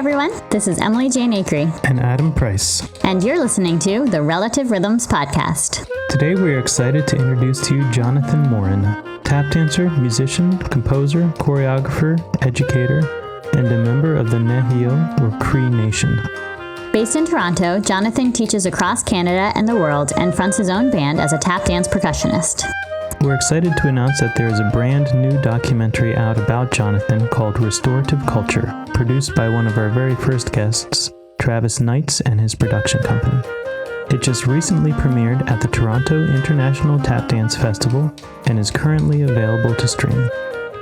everyone, this is Emily Jane Acree. And Adam Price. And you're listening to the Relative Rhythms Podcast. Today we are excited to introduce to you Johnathan Morin, tap dancer, musician, composer, choreographer, educator, and a member of the Nehiyaw or Cree Nation. Based in Toronto, Johnathan teaches across Canada and the world and fronts his own band as a tap dance percussionist. We're excited to announce that there is a brand new documentary out about Johnathan called Restorative Culture, produced by one of our very first guests, Travis Knights and his production company. It just recently premiered at the Toronto International Tap Dance Festival and is currently available to stream.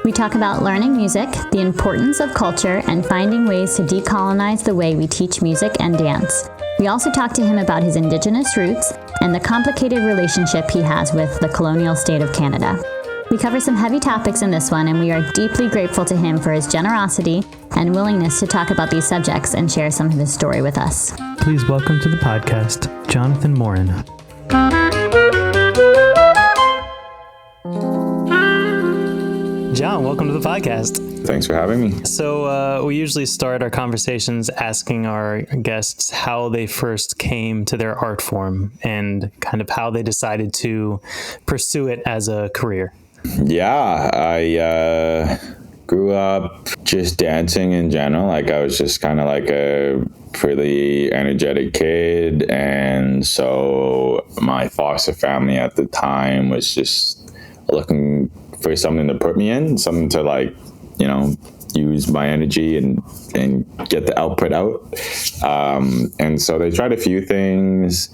We talk about learning music, the importance of culture, and finding ways to decolonize the way we teach music and dance. We also talk to him about his indigenous roots and the complicated relationship he has with the colonial state of Canada. We cover some heavy topics in this one, and we are deeply grateful to him for his generosity and willingness to talk about these subjects and share some of his story with us. Please welcome to the podcast, Johnathan Morin. John, welcome to the podcast. Thanks for having me. So we usually start our conversations asking our guests how they first came to their art form and kind of how they decided to pursue it as a career. Yeah, I grew up just dancing in general. Like I was just kind of like a pretty energetic kid. And so my foster family at the time was just looking for something to put me in, something to like, you know, use my energy and get the output out. And so they tried a few things.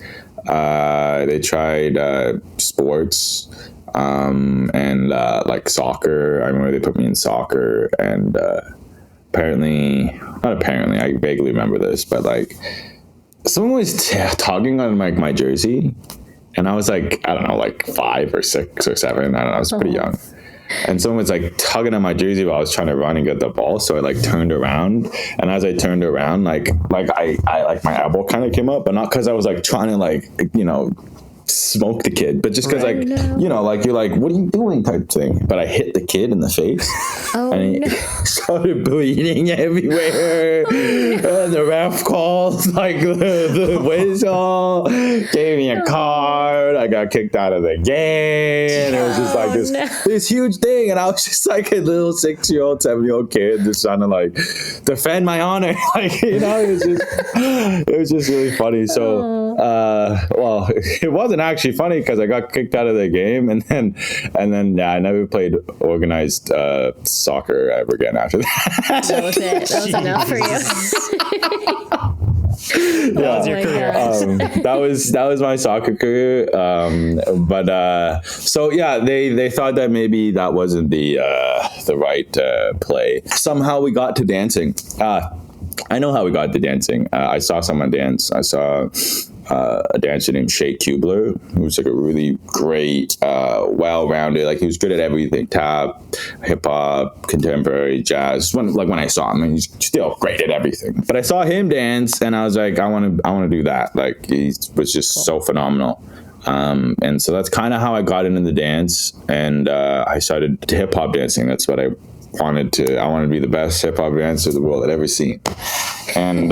They tried sports and like soccer. I remember they put me in soccer, and not apparently, I vaguely remember this, but like someone was tugging on like my jersey, and I was like, I don't know, like 5 or 6 or 7. I don't know, I was pretty young. And someone was like tugging on my jersey while I was trying to run and get the ball. So I like turned around, and as I turned around, like I like my elbow kind of came up, but not because I was like trying to like, you know, smoke the kid, but just because like, you know, like you're like, what are you doing type thing. But I hit the kid in the face, and he started bleeding everywhere. And the ref called like the whistle, gave me a card. I got kicked out of the game, and it was just like this huge thing. And I was just like a little 6-year-old, 7-year-old kid just trying to like defend my honor. Like, you know, it was just really funny. So well, it wasn't actually funny because I got kicked out of the game, and then yeah, I never played organized soccer ever again after that. That was it. That was enough for you. That was your career. That was my soccer career. But so yeah, they thought that maybe that wasn't the right play. Somehow we got to dancing. I know how we got to dancing. I saw someone dance. I saw a dancer named Shea Kubler, who was like a really great, well-rounded, like he was good at everything, tap, hip-hop, contemporary, jazz. When I saw him, and he's still great at everything. But I saw him dance, and I was like, I want to do that. Like he was just so phenomenal. And so that's kind of how I got into the dance, and I started hip-hop dancing. That's what I wanted to be the best hip-hop dancer the world had ever seen. And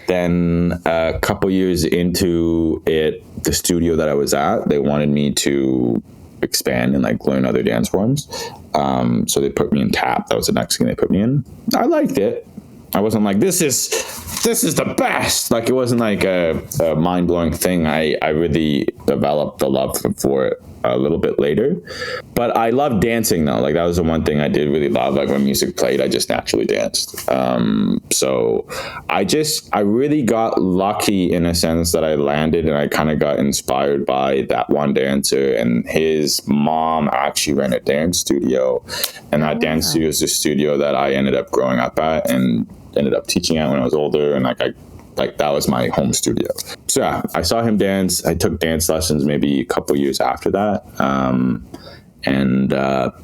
then a couple years into it, the studio that I was at, they wanted me to expand and like learn other dance forms. So they put me in tap. That was the next thing they put me in. I liked it. I wasn't like, this is the best. Like, it wasn't like a mind-blowing thing. I really developed the love for it a little bit later. But I loved dancing though. Like that was the one thing I did really love. Like when music played, I just naturally danced. So I really got lucky in a sense that I landed and I kind of got inspired by that one dancer, and his mom actually ran a dance studio, and that dance studio is the studio that I ended up growing up at and ended up teaching at when I was older. And like that was my home studio. So yeah, I saw him dance. I took dance lessons maybe a couple years after that. And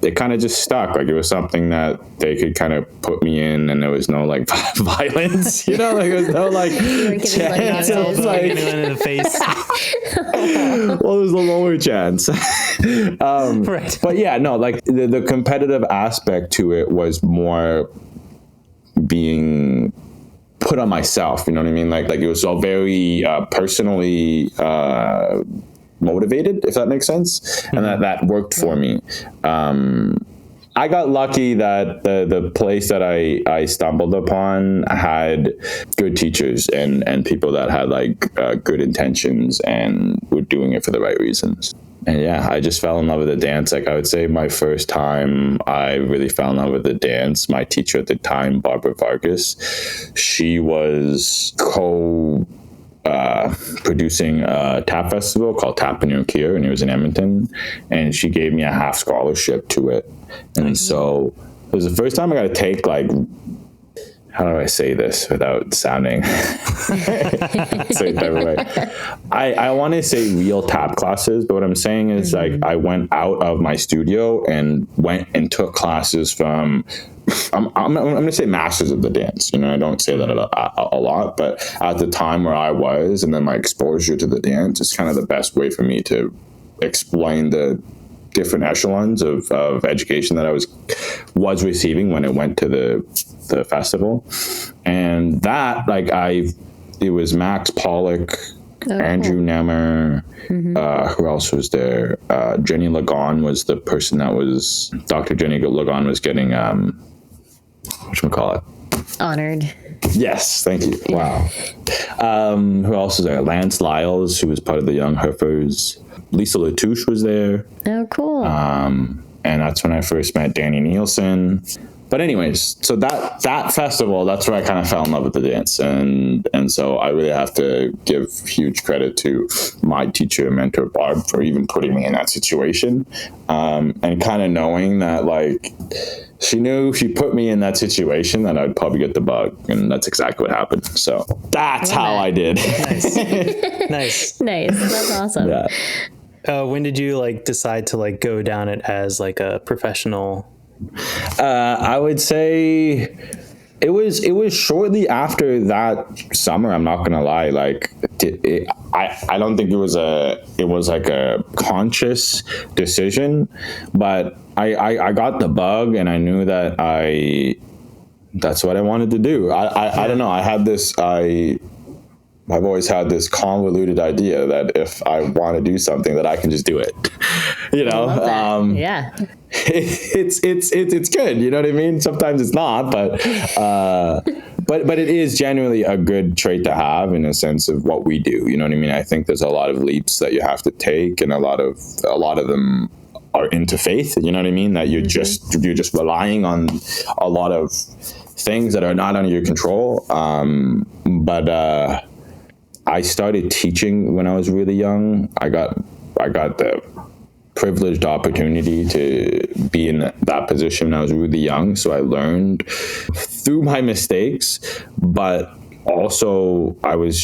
it kind of just stuck. Like it was something that they could kind of put me in, and there was no like violence, you know, like there was no like chance of like in the face. Well, there's a lower chance. Right. But yeah, no, like the competitive aspect to it was more being put on myself, you know what I mean? Like it was all very personally motivated, if that makes sense. And that worked for me. I got lucky that the place that I stumbled upon had good teachers and people that had like good intentions and were doing it for the right reasons. And yeah, I just fell in love with the dance. Like I would say my first time I really fell in love with the dance, my teacher at the time, Barbara Vargas, she was producing a tap festival called Tap in Your Kier, and it was in Edmonton, and she gave me a half scholarship to it. And so it was the first time I got to take, like, how do I say this without sounding say it that way? I want to say real tap classes, but what I'm saying is like I went out of my studio and went and took classes from I'm going to say masters of the dance. You know, I don't say that a lot, but at the time where I was, and then my exposure to the dance is kind of the best way for me to explain the different echelons of education that I was receiving when it went to the festival. And that, like, it was Max Pollock, Andrew Nemmer, who else was there? Jenny Lagon was the person that was, Dr. Jenny Lagon was getting, whatchamacallit? Honored. Yes, thank you. Wow. Who else was there? Lance Lyles, who was part of the Young Hoofers. Lisa Latouche was there. Oh, cool. And that's when I first met Danny Nielsen. But anyways, so that festival, that's where I kind of fell in love with the dance. And so I really have to give huge credit to my teacher and mentor, Barb, for even putting me in that situation. And kind of knowing that, like, she knew if she put me in that situation that I'd probably get the bug. And that's exactly what happened. So that's how I did. Nice. Nice. That's awesome. Yeah. When did you like decide to like go down it as like a professional? I would say it was shortly after that summer. I'm not gonna lie. Like I don't think it was like a conscious decision, but I got the bug and I knew that that's what I wanted to do. I don't know. I've always had this convoluted idea that if I want to do something, that I can just do it. You know, Yeah. It's good. You know what I mean? Sometimes it's not, but it is genuinely a good trait to have in a sense of what we do. You know what I mean? I think there's a lot of leaps that you have to take, and a lot of them are into faith. You know what I mean? That you're just relying on a lot of things that are not under your control. But I started teaching when I was really young. I got the privileged opportunity to be in that position when I was really young. So I learned through my mistakes, but also I was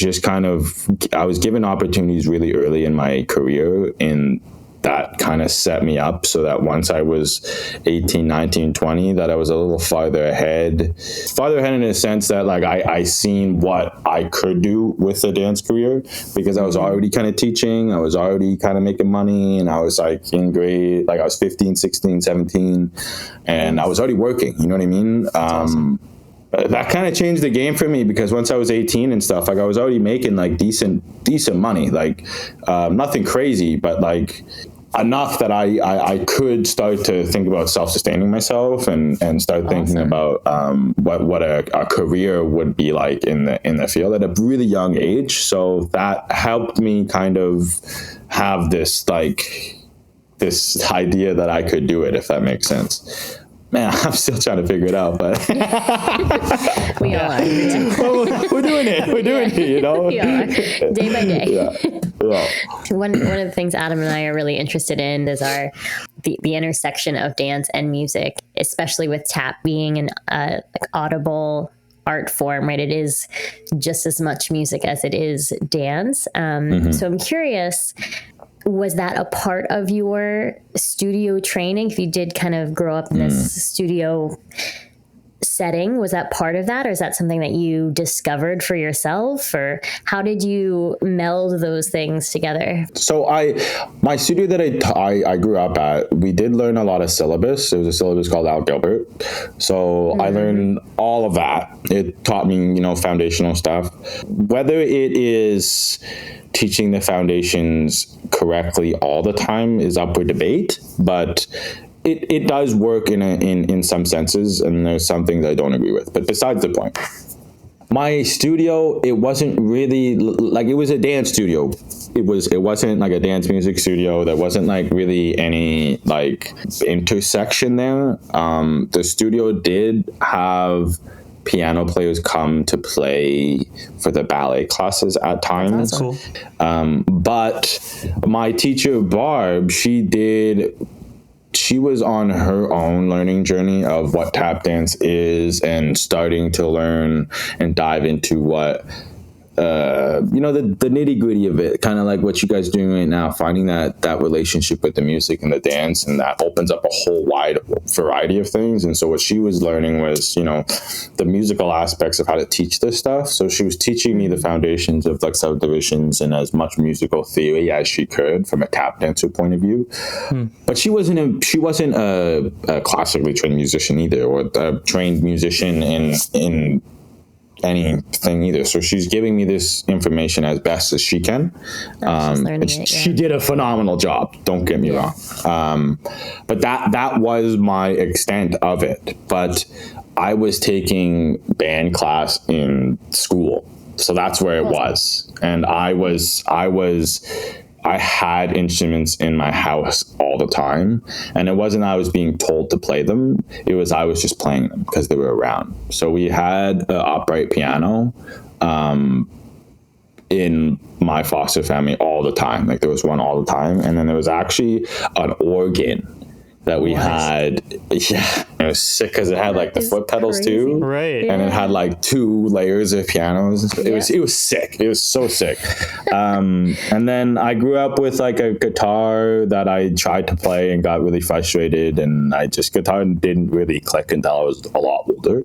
given opportunities really early in my career, and that kind of set me up so that once I was 18, 19, 20, that I was a little farther ahead in a sense that like I seen what I could do with a dance career, because I was already kind of teaching, I was already kind of making money, and I was like in grade, like I was 15, 16, 17, and I was already working, you know what I mean? Awesome. That kind of changed the game for me, because once I was 18 and stuff, like I was already making like decent money, like nothing crazy, but like enough that I could start to think about self-sustaining myself and start thinking about what a career would be like in the field at a really young age. So that helped me kind of have this idea that I could do it, if that makes sense. Man, I'm still trying to figure it out, but we all are. We're doing it, you know? We all are. Day by day. Yeah. One of the things Adam and I are really interested in is the intersection of dance and music, especially with tap being an audible art form, right? It is just as much music as it is dance. So I'm curious, was that a part of your studio training? If you did kind of grow up in this studio setting, was that part of that, or is that something that you discovered for yourself, or how did you meld those things together? So my studio that I grew up at, we did learn a lot of syllabus. There was a syllabus called Al Gilbert. So I learned all of that. It taught me, foundational stuff. Whether it is teaching the foundations correctly all the time is up for debate, but it does work in some senses, and there's some things I don't agree with. But besides the point, my studio, it wasn't really like, it was a dance studio. It wasn't like a dance music studio. There wasn't like really any like intersection there. The studio did have piano players come to play for the ballet classes at times. Cool. But my teacher, Barb, she was on her own learning journey of what tap dance is, and starting to learn and dive into what, the nitty gritty of it, kind of like what you guys are doing right now, finding that relationship with the music and the dance, and that opens up a whole wide variety of things. And so what she was learning was, the musical aspects of how to teach this stuff. So she was teaching me the foundations of like subdivisions and as much musical theory as she could from a tap dancer point of view. But she wasn't a classically trained musician either, or a trained musician in anything either. So she's giving me this information as best as she can. She did a phenomenal job, don't get me wrong. But that was my extent of it. But I was taking band class in school, so that's where it was. And I had instruments in my house all the time, and it wasn't I was being told to play them. It was I was just playing them because they were around. So we had an upright piano in my foster family all the time. Like there was one all the time. And then there was actually an organ that we had. Yeah, it was sick because it had like the foot pedals too, right? And it had like 2 layers of pianos. It was sick. It was so sick. And then I grew up with like a guitar that I tried to play and got really frustrated, and guitar didn't really click until I was a lot older.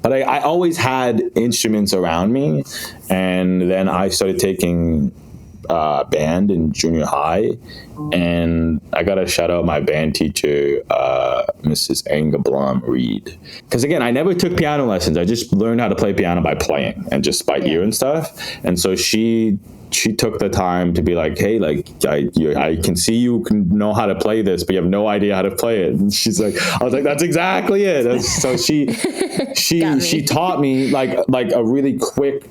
But I always had instruments around me, and then I started taking band in junior high, and I gotta shout out my band teacher, Mrs. Blum Reed, because again, I never took piano lessons. I just learned how to play piano by playing and just by ear and stuff. And so she took the time to be like, hey, like I can see you can know how to play this, but you have no idea how to play it. And she's like, I was like, that's exactly it. So she taught me like a really quick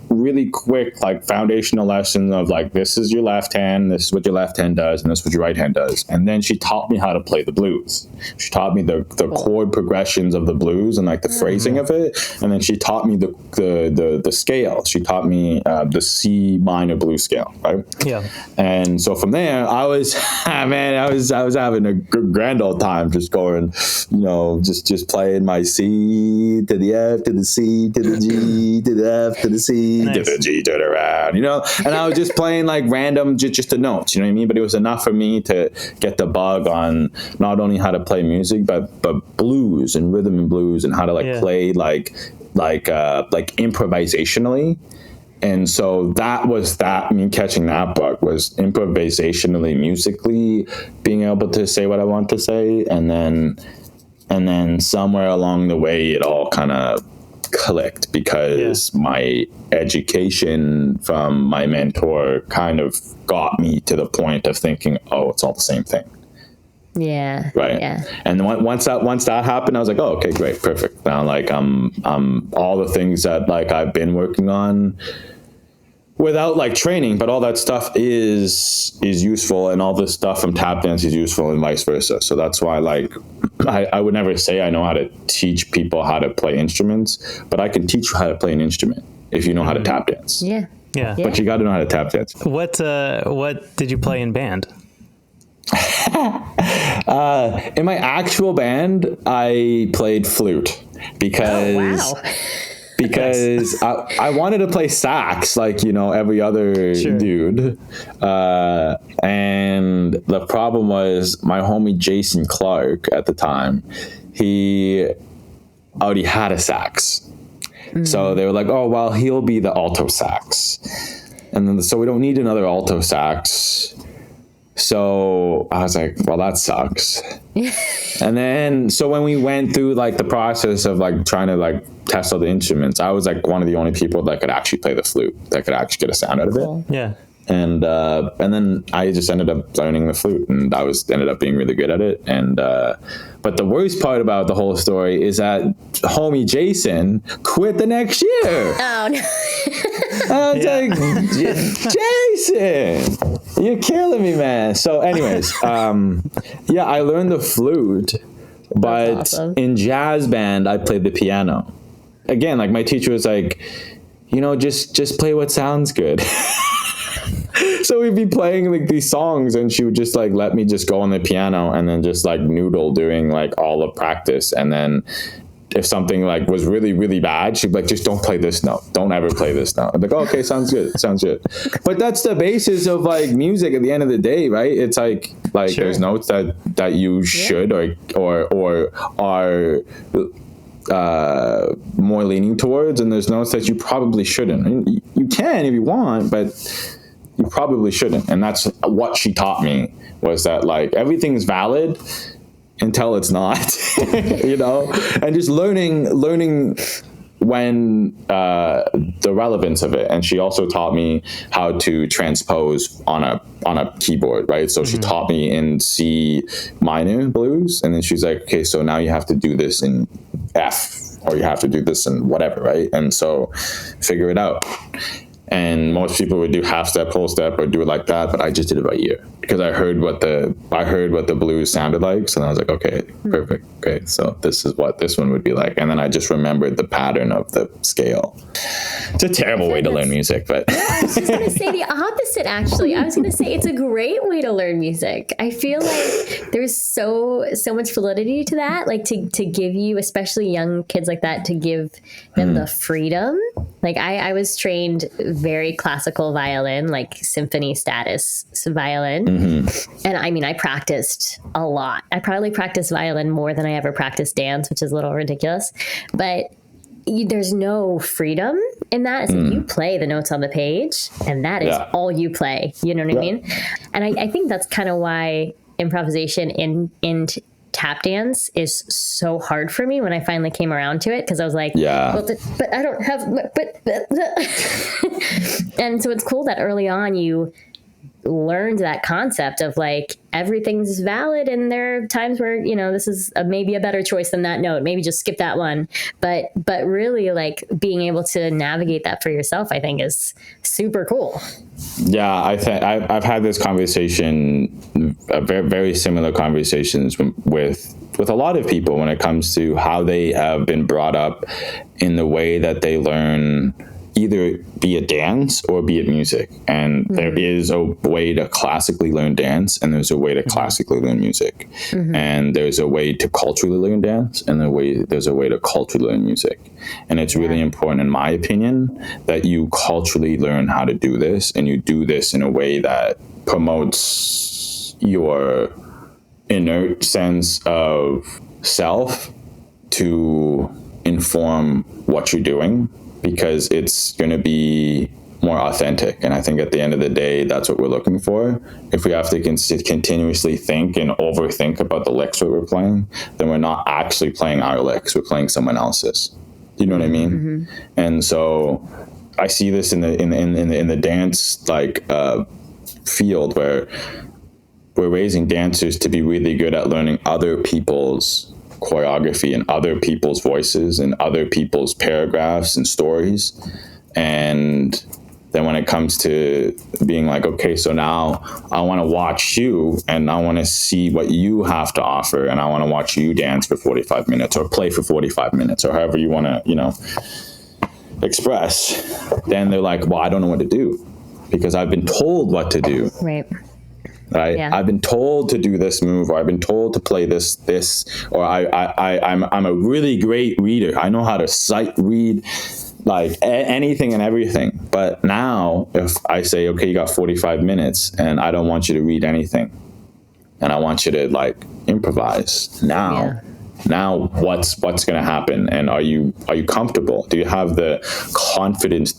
like foundational lesson of like, this is your left hand, this is what your left hand does, and this is what your right hand does. And then she taught me how to play the blues. She taught me the chord progressions of the blues and like the phrasing of it. And then she taught me the scale. She taught me the C minor blues scale, right? Yeah. And so from there, I was having a grand old time just going, just playing my C to the F to the C to the G to the F to the C to the G to the round, and I was just playing like random, just the notes, you know what I mean? But it was enough for me to get the bug on not only how to play music, but blues and rhythm and blues, and how to play like improvisationally. And so that was that. I mean, catching that bug was improvisationally, musically, being able to say what I want to say, and then somewhere along the way, it all kind of clicked because my education from my mentor kind of got me to the point of thinking, oh, it's all the same thing. Yeah. Right. Yeah. And once that happened, I was like, oh, okay, great, perfect. Now, like, all the things that like I've been working on without like training, but all that stuff is useful, and all this stuff from tap dance is useful, and vice versa. So that's why, like, I would never say I know how to teach people how to play instruments, but I can teach you how to play an instrument if you know how to tap dance. Yeah. Yeah. But you got to know how to tap dance. What did you play in band? In my actual band, I played flute because because I wanted to play sax like every other dude, and the problem was my homie Jason Clark at the time, he already had a sax. So they were like, oh, well, he'll be the alto sax. And then, so we don't need another alto sax. So I was like, well, that sucks. And then, so when we went through like the process of like trying to like test all the instruments, I was like one of the only people that could actually play the flute, that could actually get a sound out of it. Yeah. And then I just ended up learning the flute, and ended up being really good at it. And but the worst part about the whole story is that homie Jason quit the next year. Oh no. I was like, Jason, you're killing me, man. So anyways, yeah, I learned the flute, but awesome. in jazz band, I played the piano. Again, like my teacher was like, just play what sounds good. So we'd be playing like these songs, and she would just like let me just go on the piano and then just like noodle during like all of practice. And then if something like was really, really bad, she'd be like, just don't play this note. Don't ever play this note. I'm like, oh, okay, sounds good. Sounds good. But that's the basis of like music at the end of the day, right? It's like sure. There's notes that you should or are more leaning towards, and there's notes that you probably shouldn't. I mean, you can if you want, but you probably shouldn't. And that's what she taught me, was that like everything's valid until it's not, and just learning when the relevance of it. And she also taught me how to transpose on a keyboard, right? So she taught me in C minor blues, and then she's like, okay, so now you have to do this in F, or you have to do this in whatever, right? And so figure it out. And most people would do half step, whole step, or do it like that. But I just did it by ear, because I heard what the blues sounded like. So then I was like, okay, perfect. Okay, so this is what this one would be like. And then I just remembered the pattern of the scale. It's a terrible way to learn music, but I was just gonna say the opposite. Actually, I was gonna say it's a great way to learn music. I feel like there's so much validity to that. Like to give you, especially young kids like that, to give them the freedom. Like I was trained very classical violin, like symphony status violin. And I mean, I practiced a lot. I probably practiced violin more than I ever practiced dance, which is a little ridiculous. But there's no freedom in that. So you play the notes on the page, and that is all you play. You know what I mean? And I think that's kind of why improvisation in tap dance is so hard for me when I finally came around to it, because I was like, well, but I don't have, and so it's cool that early on you learned that concept of like everything's valid, and there are times where this is maybe a better choice than that note, maybe just skip that one, but really like being able to navigate that for yourself, I think is super cool. Yeah, I've had this conversation, very, very similar conversations with a lot of people when it comes to how they have been brought up in the way that they learn, either be it dance or be it music. And there is a way to classically learn dance, and there's a way to classically learn music. And there's a way to culturally learn dance, and there's a way to culturally learn music. And it's really important, in my opinion, that you culturally learn how to do this, and you do this in a way that promotes your inert sense of self to inform what you're doing, because it's going to be more authentic. And I think at the end of the day, that's what we're looking for. If we have to continuously think and overthink about the licks that we're playing, then we're not actually playing our licks, we're playing someone else's. You know what I mean? And so I see this in the dance field, where we're raising dancers to be really good at learning other people's choreography and other people's voices and other people's paragraphs and stories. And then when it comes to being like, okay, so now I want to watch you, and I want to see what you have to offer, and I want to watch you dance for 45 minutes or play for 45 minutes or however you want to, express, then they're like, well, I don't know what to do, because I've been told what to do. Right. Yeah. I've been told to do this move, or I've been told to play this, or I'm a really great reader. I know how to sight read like anything and everything. But now if I say, okay, you got 45 minutes and I don't want you to read anything, and I want you to like improvise now, Now what's going to happen? And are you comfortable? Do you have the confidence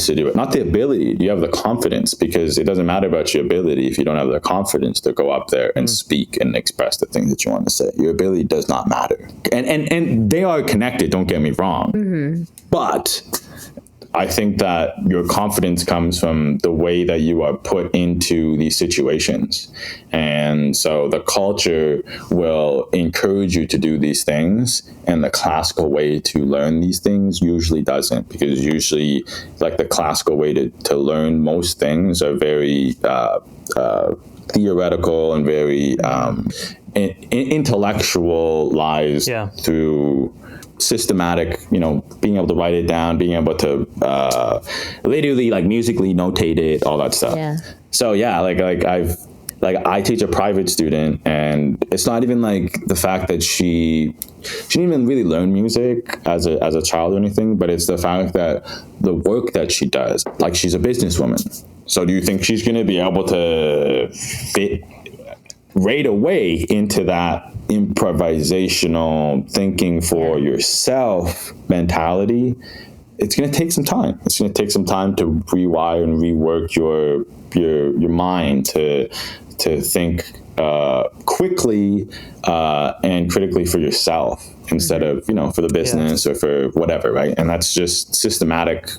to do it, not the ability? Do you have the confidence? Because it doesn't matter about your ability if you don't have the confidence to go up there and speak and express the things that you want to say. Your ability does not matter. And they are connected, don't get me wrong. But I think that your confidence comes from the way that you are put into these situations. And so the culture will encourage you to do these things, and the classical way to learn these things usually doesn't, because usually like the classical way to learn most things are very theoretical and very intellectualized through systematic, being able to write it down, being able to literally like musically notate it, all that stuff. So I teach a private student, and it's not even like the fact that she didn't even really learn music as a child or anything, but it's the fact that the work that she does, like she's a businesswoman. So do you think she's going to be able to fit right away into that improvisational thinking for yourself mentality? It's going to take some time. It's going to take some time to rewire and rework your mind to think quickly and critically for yourself instead of for the business or for whatever, right? And that's just systematic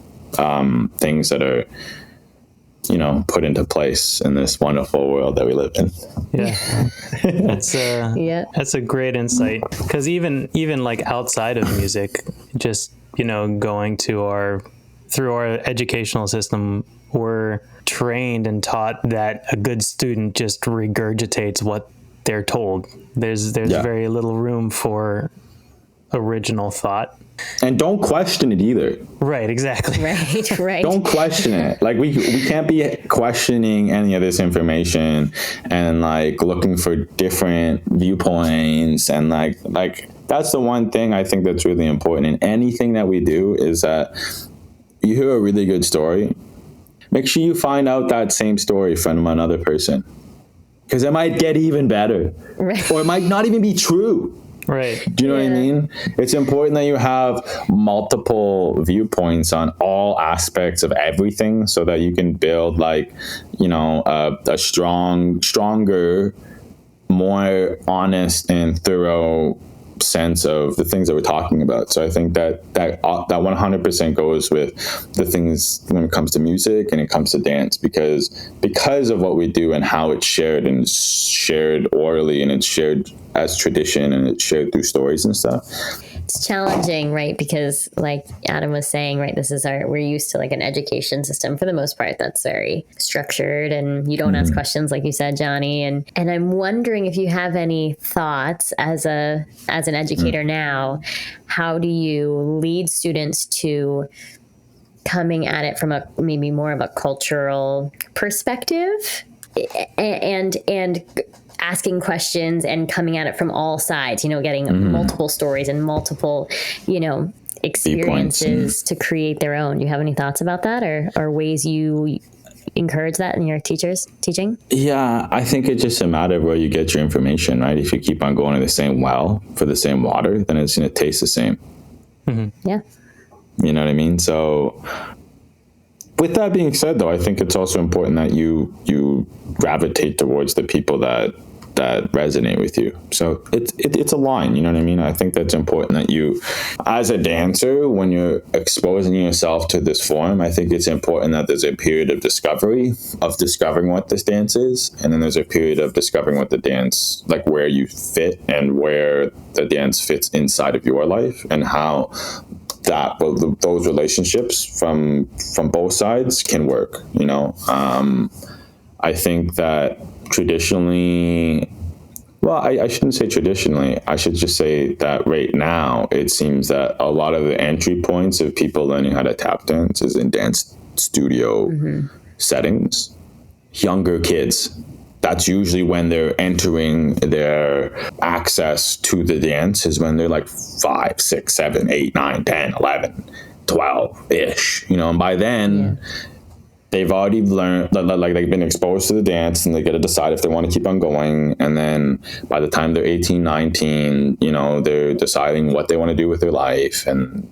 things that are put into place in this wonderful world that we live in. That's a great insight, because even like outside of music, just going through our educational system, we're trained and taught that a good student just regurgitates what they're told. There's very little room for original thought. And don't question it either. Right, exactly. Right. Don't question it. Like we can't be questioning any of this information and like looking for different viewpoints, and like that's the one thing I think that's really important in anything that we do, is that you hear a really good story, make sure you find out that same story from another person, because it might get even better, or it might not even be true. Right. Do you know what I mean? It's important that you have multiple viewpoints on all aspects of everything, so that you can build like, a stronger, more honest and thorough sense of the things that we're talking about. So I think that 100% goes with the things when it comes to music and it comes to dance, because of what we do and how it's shared, and it's shared orally, and it's shared as tradition, and it's shared through stories and stuff. It's challenging, right? Because like Adam was saying, right, we're used to like an education system for the most part that's very structured, and you don't ask questions, like you said, Johnny. And I'm wondering if you have any thoughts as an educator now, how do you lead students to coming at it from a maybe more of a cultural perspective, and asking questions and coming at it from all sides, getting multiple stories and multiple, experiences to create their own. Do you have any thoughts about that, or ways you encourage that in your teaching? Yeah, I think it's just a matter of where you get your information, right? If you keep on going to the same well for the same water, then it's going to taste the same. Mm-hmm. Yeah. You know what I mean? So with that being said, though, I think it's also important that you gravitate towards the people that resonate with you. So it's a line, you know what I mean? I think that's important that you, as a dancer, when you're exposing yourself to this form, I think it's important that there's a period of discovering what this dance is, and then there's a period of discovering what the dance, like where you fit and where the dance fits inside of your life, and how those relationships from both sides can work. I think that traditionally, well, I shouldn't say traditionally, I should just say that right now it seems that a lot of the entry points of people learning how to tap dance is in dance studio settings. Younger kids, that's usually when they're entering their access to the dance, is when they're like 5, 6, 7, 8, 9, 10, 11, 12-ish, and by then they've already learned, like they've been exposed to the dance, and they get to decide if they want to keep on going. And then by the time they're 18, 19, they're deciding what they want to do with their life. And,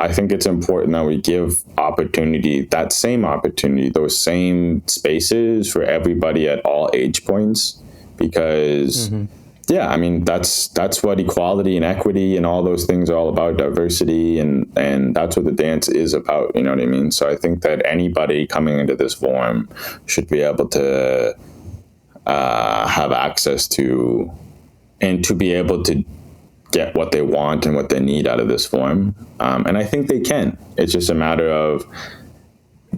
I think it's important that we give that same opportunity, those same spaces for everybody at all age points, because yeah, I mean, that's what equality and equity and all those things are all about, diversity, and that's what the dance is about, you know what I mean? So I think that anybody coming into this form should be able to have access to, and to be able to get what they want and what they need out of this form. And I think they can. It's just a matter of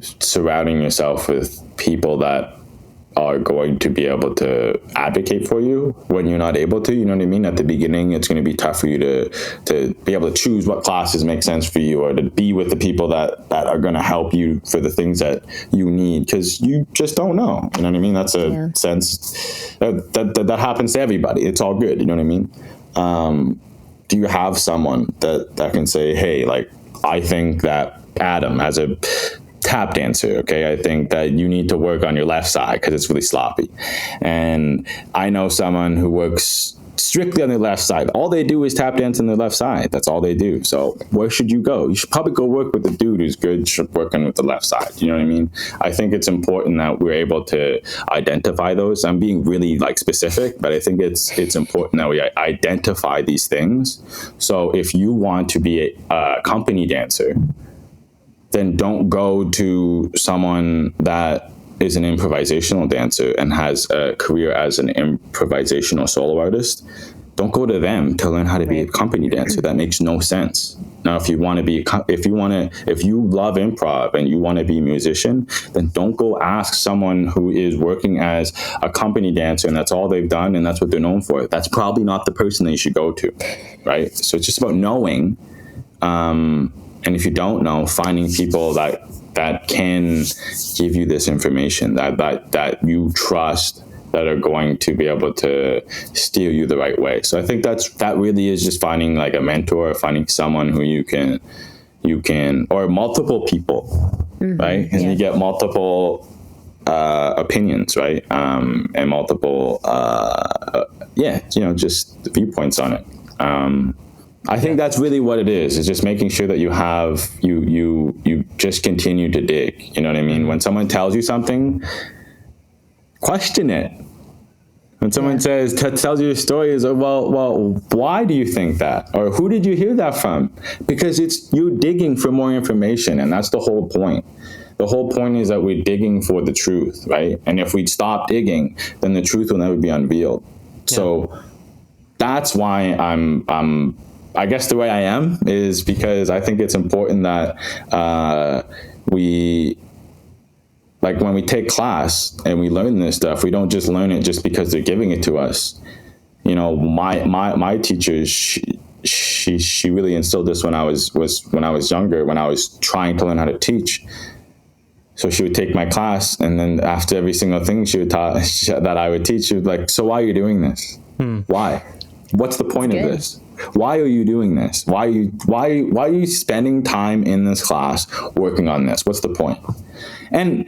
surrounding yourself with people that are going to be able to advocate for you when you're not able to, you know what I mean? At the beginning, it's going to be tough for you to be able to choose what classes make sense for you, or to be with the people that are going to help you for the things that you need, because you just don't know, you know what I mean? That's a sense that happens to everybody. It's all good, you know what I mean? Do you have someone that can say, hey, like, I think that Adam, as a tap dancer, okay, I think that you need to work on your left side because it's really sloppy. And I know someone who works strictly on their left side. All they do is tap dance on their left side. That's all they do. So where should you go? You should probably go work with the dude who's good working with the left side. You know what I mean? I think it's important that we're able to identify those. I'm being really specific, but I think it's important that we identify these things. So if you want to be a company dancer, then don't go to someone that is an improvisational dancer and has a career as an improvisational solo artist. Don't go to them to learn how to be a company dancer. That makes no sense. Now, if you love improv and you want to be a musician, then don't go ask someone who is working as a company dancer and that's all they've done and that's what they're known for. That's probably not the person that you should go to, right? So it's just about knowing. And if you don't know, finding people that can give you this information that you trust, that are going to be able to steer you the right way. So I think that really is just finding a mentor, finding someone who you can, or multiple people, right? And you get multiple opinions, right? And multiple, just viewpoints on it. I think that's really what it is just making sure that you just continue to dig. You know what I mean? When someone tells you something, question it. When someone tells you a story, is well, why do you think that? Or who did you hear that from? Because you're digging for more information, and that's the whole point. The whole point is that we're digging for the truth, right? And if we stop digging, then the truth will never be unveiled. Yeah. So that's why I guess the way I am is because I think it's important that when we take class and we learn this stuff, we don't just learn it just because they're giving it to us. You know, my teacher, she really instilled this when I was younger, when I was trying to learn how to teach. So she would take my class, and then after every single thing that I would teach, she would like, so why are you doing this? Why? What's the point of this? Why are you doing this? Why are you spending time in this class working on this? What's the point? And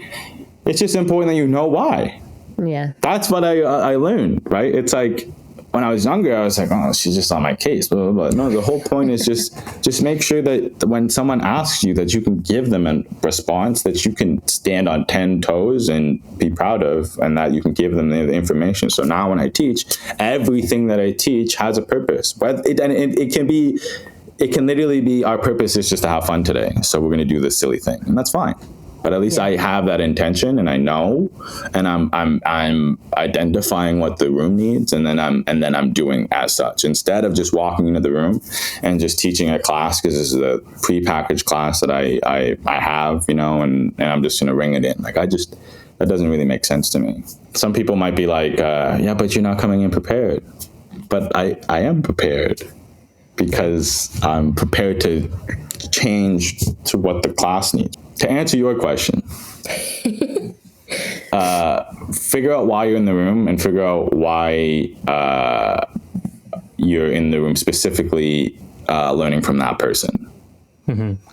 it's just important that you know why. Yeah. That's what I learned, right? It's like when I was younger, I was like, oh, she's just on my case, blah, blah, blah. No, the whole point is just make sure that when someone asks you, that you can give them a response that you can stand on 10 toes and be proud of, and that you can give them the information. So now when I teach, everything that I teach has a purpose. It can literally be, our purpose is just to have fun today. So we're going to do this silly thing, and that's fine. But at least I have that intention, and I know, and I'm identifying what the room needs, and then I'm doing as such, instead of just walking into the room and just teaching a class because this is a prepackaged class that I have, and I'm just gonna ring it in. That doesn't really make sense to me. Some people might be like, yeah, but you're not coming in prepared. But I am prepared, because I'm prepared to change to what the class needs. To answer your question, figure out why you're in the room, and figure out why you're in the room specifically learning from that person.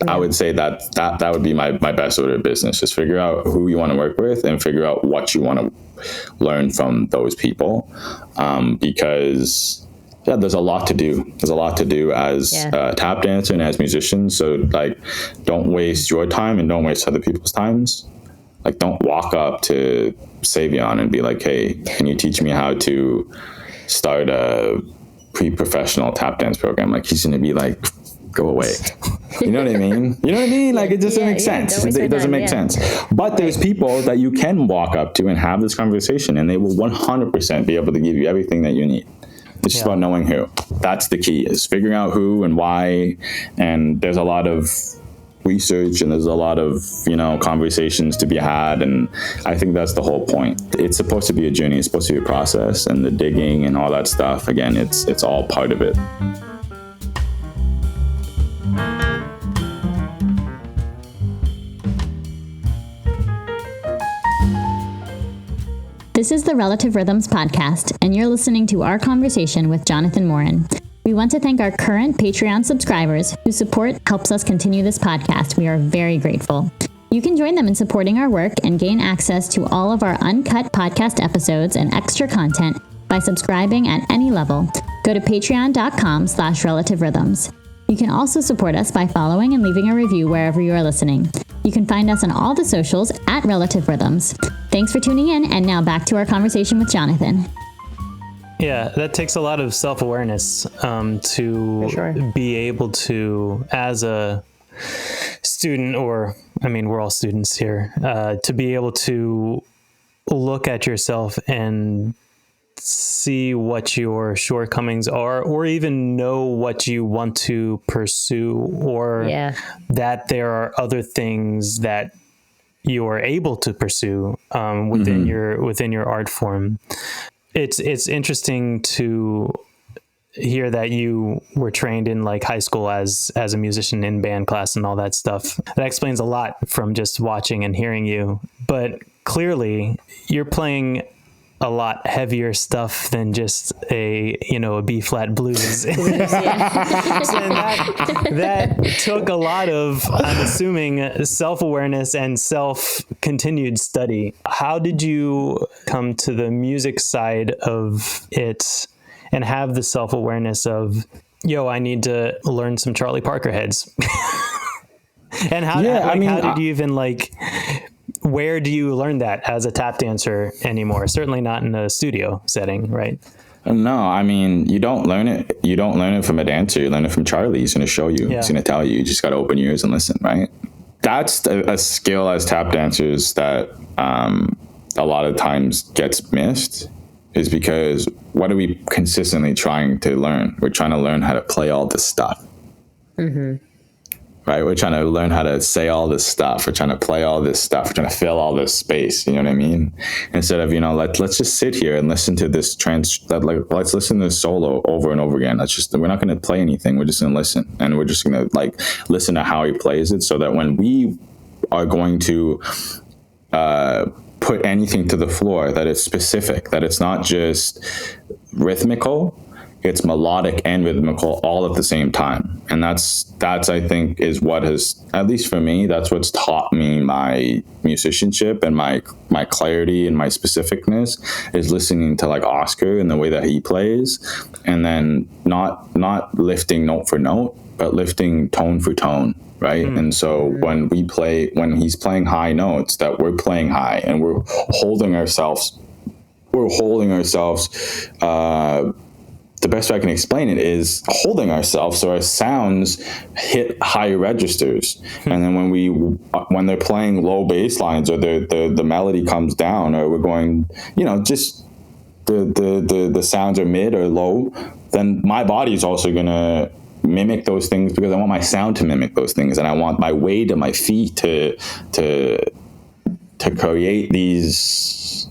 I would say that would be my best order of business. Just figure out who you want to work with and figure out what you want to learn from those people. Because there's a lot to do. There's a lot to do as a tap dancer and as musicians. So like, don't waste your time and don't waste other people's times. Like, don't walk up to Savion and be like, hey, can you teach me how to start a pre-professional tap dance program? Like, he's going to be like, go away. You know what I mean? You know what I mean? Like, it doesn't make sense. It doesn't make sense. But there's people that you can walk up to and have this conversation, and they will 100% be able to give you everything that you need. It's just about knowing who. That's the key, is figuring out who and why. And there's a lot of research and there's a lot of, conversations to be had. And I think that's the whole point. It's supposed to be a journey. It's supposed to be a process, and the digging and all that stuff. Again, it's all part of it. This is the Relative Rhythms podcast, and you're listening to our conversation with Johnathan Morin. We want to thank our current Patreon subscribers whose support helps us continue this podcast. We are very grateful. You can join them in supporting our work and gain access to all of our uncut podcast episodes and extra content by subscribing at any level. Go to patreon.com/relative rhythms. You can also support us by following and leaving a review wherever you are listening. You can find us on all the socials at Relative Rhythms. Thanks for tuning in, and now back to our conversation with Johnathan. Yeah, that takes a lot of self-awareness to be able to, as a student, we're all students here, to be able to look at yourself and see what your shortcomings are, or even know what you want to pursue, or that there are other things that you are able to pursue within your art form. It's interesting to hear that you were trained in like high school as a musician in band class and all that stuff. That explains a lot from just watching and hearing you. But clearly you're playing a lot heavier stuff than just a B flat blues. So that took a lot of, I'm assuming, self-awareness and self-continued study. How did you come to the music side of it and have the self-awareness of, I need to learn some Charlie Parker heads? And how did you even where do you learn that as a tap dancer anymore? Certainly not in a studio setting, right? No, you don't learn it. You don't learn it from a dancer. You learn it from Charlie. He's going to show you. He's going to tell you. You just got to open your ears and listen, right? That's a skill as tap dancers that a lot of times gets missed, is because what are we consistently trying to learn? We're trying to learn how to play all this stuff. Mm-hmm. Right? We're trying to learn how to say all this stuff. We're trying to play all this stuff. We're trying to fill all this space. You know what I mean? Instead of, let's just sit here and listen to this let's listen to this solo over and over again. We're not going to play anything. We're just going to listen. And we're just going to listen to how he plays it, so that when we are going to put anything to the floor, that it's specific, that it's not just rhythmical, it's melodic and rhythmical all at the same time. And that's I think is what has, at least for me, that's what's taught me my musicianship and my clarity and my specificness, is listening to Oscar and the way that he plays, and then not lifting note for note, but lifting tone for tone. Right. And so when he's playing high notes, that we're playing high, and we're holding ourselves, the best way I can explain it is holding ourselves so our sounds hit higher registers. And then when they're playing low bass lines, or the melody comes down, or we're going, just the sounds are mid or low, then my body is also going to mimic those things, because I want my sound to mimic those things, and I want my weight and my feet to create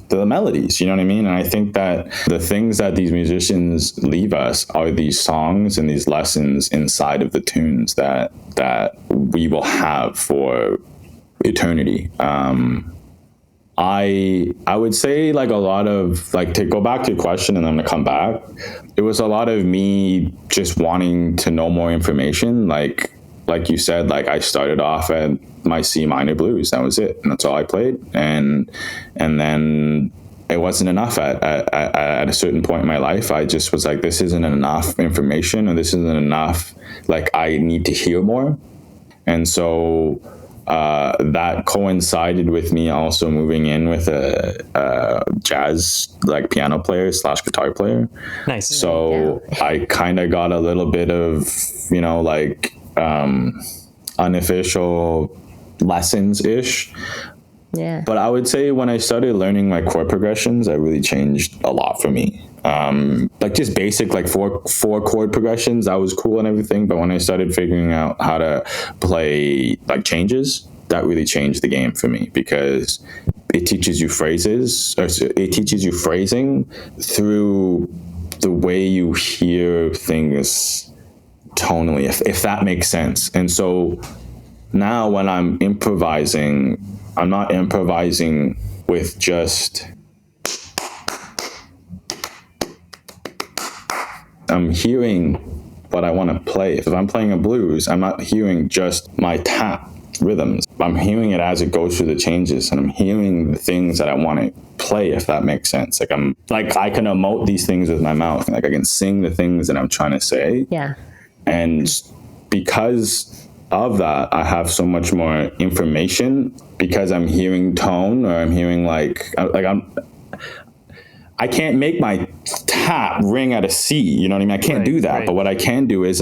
the melodies, you know what I mean? And I think that the things that these musicians leave us are these songs and these lessons inside of the tunes that we will have for eternity. I would say a lot of, to go back to your question and then to come back, it was a lot of me just wanting to know more information. like you said, like I started off at my C minor blues. That was it. And that's all I played. And then it wasn't enough at a certain point in my life. I just was like, this isn't enough information, or this isn't enough. Like, I need to hear more. And so that coincided with me also moving in with a jazz, like, piano player / guitar player. Nice. So I kind of got a little bit of, you know, like unofficial lessons ish. Yeah. But I would say when I started learning my chord progressions, that really changed a lot for me. Like just basic, like four chord progressions, that was cool and everything. But when I started figuring out how to play like changes, that really changed the game for me, because it teaches you phrases, or it teaches you phrasing through the way you hear things tonally, if that makes sense. And so now when I'm improvising, I'm not improvising with just, I'm hearing what I want to play. If I'm playing a blues, I'm not hearing just my tap rhythms. I'm hearing it as it goes through the changes, and I'm hearing the things that I want to play, if that makes sense. Like, I'm like, I can emote these things with my mouth. Like, I can sing the things that I'm trying to say. Yeah. And because of that, I have so much more information, because I'm hearing tone, or I'm hearing I can't make my tap ring at a C, you know what I mean? I can't do that. Right. But what I can do is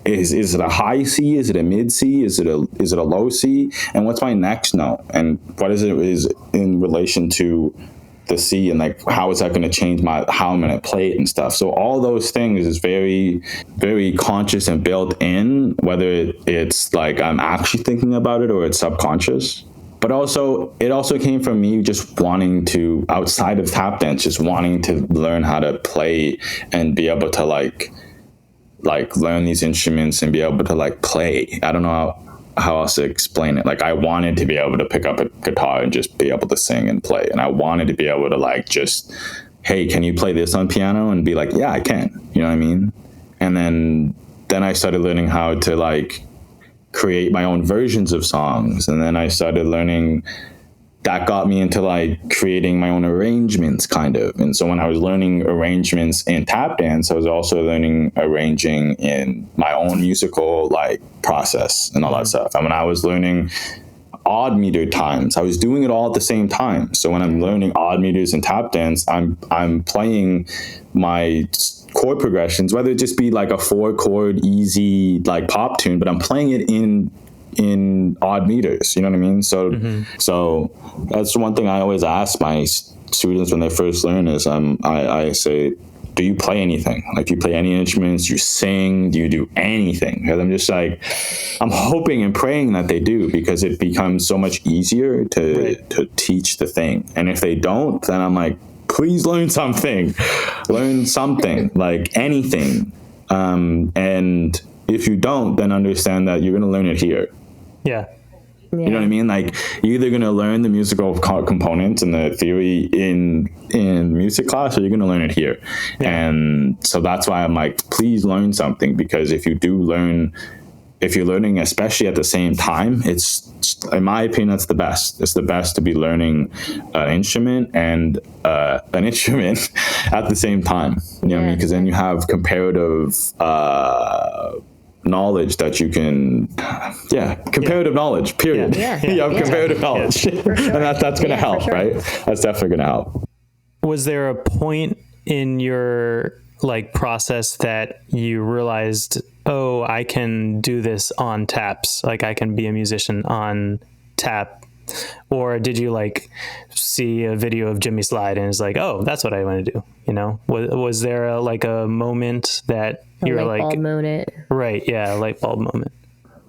is it a high C? Is it a mid C? Is it a low C? And what's my next note? And what is in relation to the C, and like, how is that going to change how I'm going to play it and stuff? So all those things is very, very conscious and built in, whether it's like I'm actually thinking about it or it's subconscious. But also, it also came from me just wanting to, outside of tap dance, just wanting to learn how to play and be able to like learn these instruments and be able to like play. I don't know how else to explain it. Like, I wanted to be able to pick up a guitar and just be able to sing and play. And I wanted to be able to like just, hey, can you play this on piano? And be like, yeah, I can. You know what I mean? And then I started learning how to like create my own versions of songs. And then I started learning, that got me into like creating my own arrangements, kind of. And so when I was learning arrangements in tap dance, I was also learning arranging in my own musical like process and all that stuff. And when I was learning odd meter times, I was doing it all at the same time. So when I'm learning odd meters in tap dance, I'm playing my chord progressions, whether it just be like a 4-chord easy like pop tune, but I'm playing it in odd meters, you know what I mean? So so that's one thing I always ask my students when they first learn is I say, do you play anything? Like, do you play any instruments? Do you sing? Do you do anything? Because I'm just like, I'm hoping and praying that they do, because it becomes so much easier to teach the thing. And if they don't, then I'm like, please learn something, like anything. And if you don't, then understand that you're going to learn it here. Yeah. You know what I mean? Like, you're either going to learn the musical components and the theory in music class, or you're going to learn it here. Yeah. And so that's why I'm like, please learn something, because if you're learning, especially at the same time, it's, in my opinion, that's the best. It's the best to be learning an instrument and an instrument at the same time. You know what I mean? Because then you have comparative knowledge that you can, comparative knowledge, period. You have comparative knowledge. And that's going to help, right? That's definitely going to help. Was there a point in your like process that you realized, oh, I can do this on taps, like I can be a musician on tap? Or did you like see a video of Jimmy Slide and it's like, oh, that's what I want to do? You know, was there a moment that you were like, light bulb moment? Right. Yeah. Light bulb moment.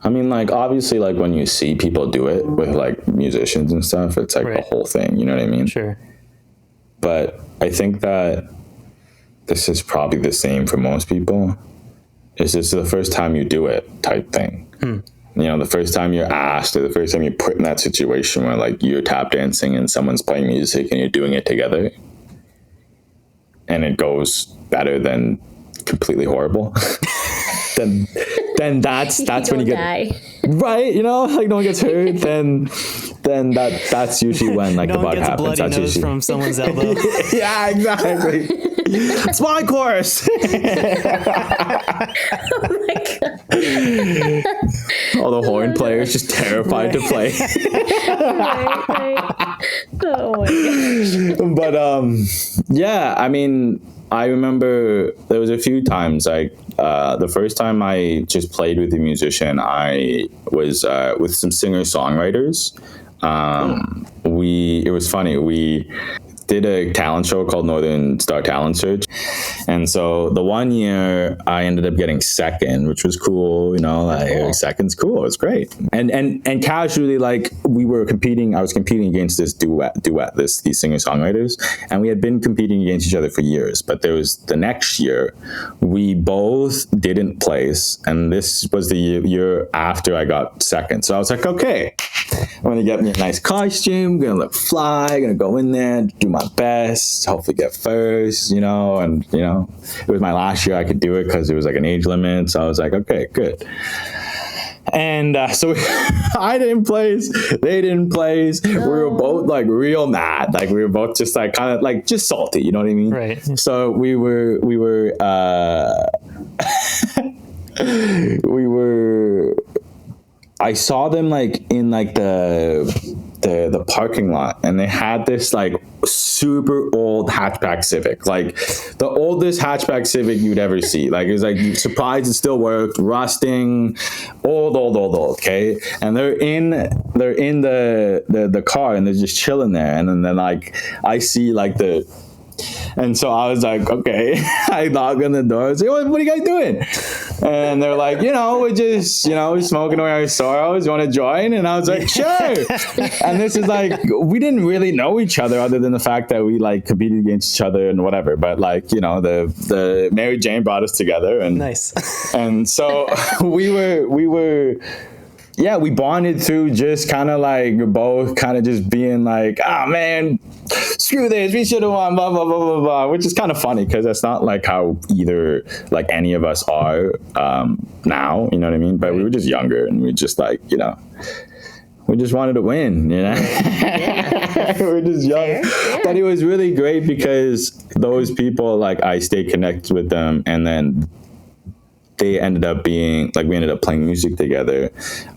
I mean, like, obviously, like when you see people do it with like musicians and stuff, it's like the whole thing, you know what I mean? Sure. But I think that this is probably the same for most people. It's just the first time you do it type thing. You know, the first time you're asked, or the first time you're put in that situation where like you're tap dancing and someone's playing music and you're doing it together, and it goes better than completely horrible, then then that's when you get die. right. You know, like no one gets hurt. Then that's usually when like No the one bug gets a happens. bloody That's nose usually from someone's elbow. yeah, exactly. It's my course. Oh my god. All the horn players just terrified to play. Right. Oh my god. But yeah, I mean, I remember there was a few times like the first time I just played with a musician, I was with some singer-songwriters. It was funny. We did a talent show called Northern Star Talent Search. And so the one year I ended up getting second, which was cool, you know, like second's cool. It's great. And casually, like I was competing against this duet, these singer-songwriters, and we had been competing against each other for years. But there was the next year, we both didn't place. And this was the year after I got second. So I was like, okay, I'm going to get me a nice costume, going to look fly, going to go in there, do my best, hopefully get first, you know, and, you know, it was my last year I could do it because it was like an age limit. So I was like, okay, good. And so I didn't place, they didn't place. No. We were both like real mad. Like we were both just like kind of like just salty, you know what I mean? Right. So we were I saw them like in like the parking lot, and they had this like super old hatchback Civic, like the oldest hatchback Civic you'd ever see. Like it was like surprised it still worked, rusting, old. Okay, and they're in the car, and they're just chilling there, and then like I see like and so I was like, okay, I knock on the door. I say, what are you guys doing? And they're like, you know, we're just, you know, smoking away our sorrows. You want to join? And I was like, sure. And this is like, we didn't really know each other other than the fact that we like competed against each other and whatever. But like, you know, the Mary Jane brought us together. And nice. And so we bonded through just kind of like both kind of just being like, oh man, screw this, we should have won, blah, blah, blah, blah, blah, which is kind of funny because that's not like how either like any of us are now, you know what I mean? But we were just younger and we just like, you know, we just wanted to win, you know? Yeah. We were just young. Yeah. But it was really great because those people, like I stayed connected with them, and then they ended up being like, we ended up playing music together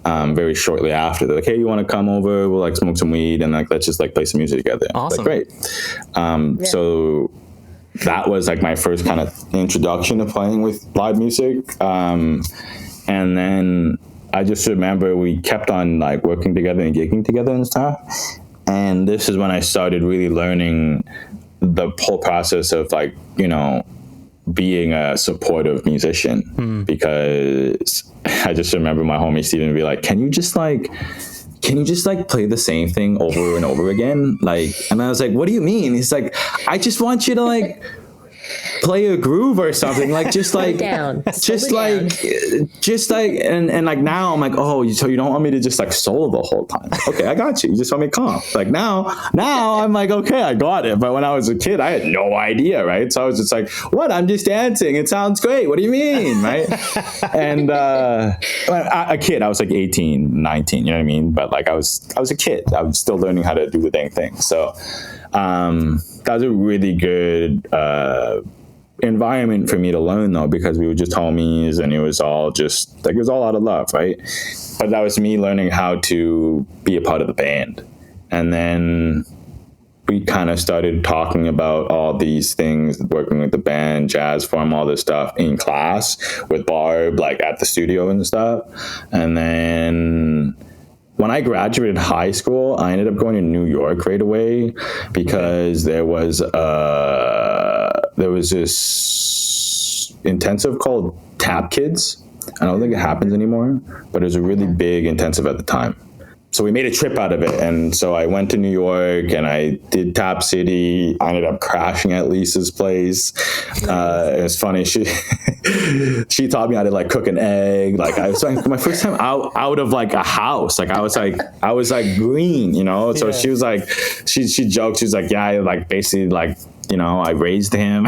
very shortly after. They're like, hey, you want to come over? We'll like smoke some weed and like, let's just like play some music together. Awesome. Like, great. So that was like my first kind of introduction to playing with live music. And then I just remember we kept on like working together and gigging together and stuff. And this is when I started really learning the whole process of like, you know, being a supportive musician, because I just remember my homie Steven would be like, can you just like play the same thing over and over again? Like, and I was like, what do you mean? He's like, I just want you to like play a groove or something, like just like just like and like now I'm like, oh, so you don't want me to just like solo the whole time? Okay, I got you. You just want me to calm. Like now I'm like, okay, I got it. But when I was a kid, I had no idea, right? So I was just like, what? I'm just dancing. It sounds great. What do you mean, right? And a kid, I was like 18, 19, you know what I mean? But like I was a kid. I was still learning how to do the dang thing. So that was a really good environment for me to learn, though, because we were just homies and it was all just like, it was all out of love, right? But that was me learning how to be a part of the band. And then we kind of started talking about all these things, working with the band, jazz form, all this stuff in class with Barb, like at the studio and stuff. And then when I graduated high school, I ended up going to New York right away because there was this intensive called Tap Kids. I don't think it happens anymore, but it was a really big intensive at the time. So we made a trip out of it. And so I went to New York and I did Tap City. I ended up crashing at Lisa's place. It was funny. She taught me how to like cook an egg. Like I was like my first time out of like a house. Like I was like green, you know? So she was like, she joked. She was like, yeah, I like basically like I raised him.